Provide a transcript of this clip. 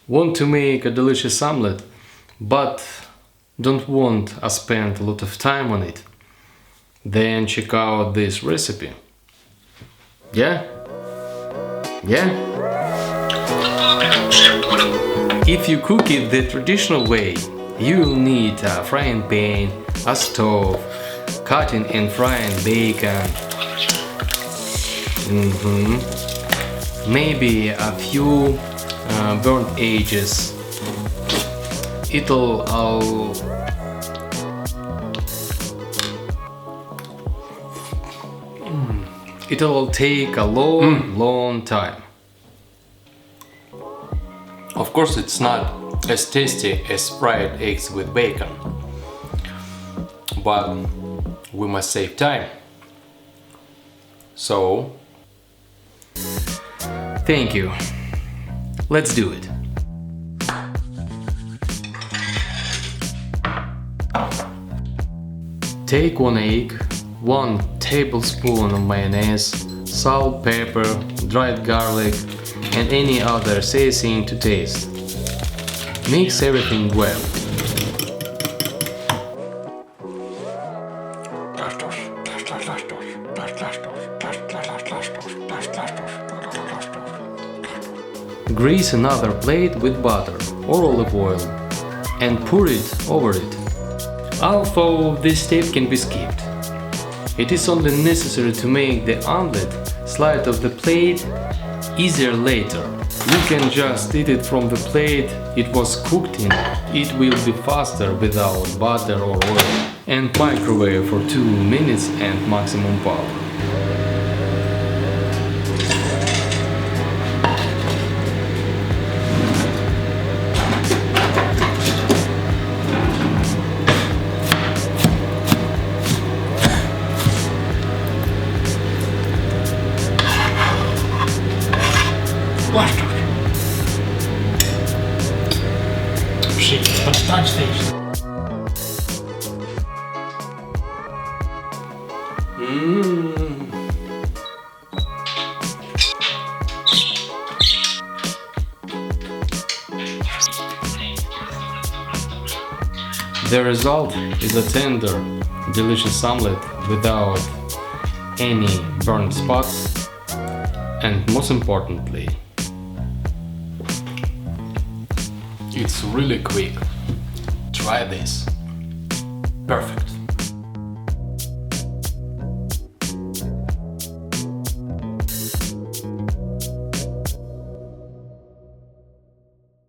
Want to make a delicious omelette, but don't want to spend a lot of time on it? Then check out this recipe. Yeah? Yeah? If you cook it the traditional way, you will need a frying pan, a stove, cutting and frying bacon, maybe a few burnt edges. It'll take a long time. Of course, it's not as tasty as fried eggs with bacon, but we must save time. So, thank you. Let's do it. Take 1 egg, 1 tablespoon of mayonnaise, salt, pepper, dried garlic, and any other seasoning to taste. Mix everything well. Grease another plate with butter or olive oil and pour it over it. Although this step can be skipped, it is only necessary to make the omelette slide off the plate easier later. You can just eat it from the plate it was cooked in. It will be faster without butter or oil. And microwave for 2 minutes and maximum power. The result is a tender, delicious omelette without any burnt spots, and most importantly, it's really quick. Try this. Perfect.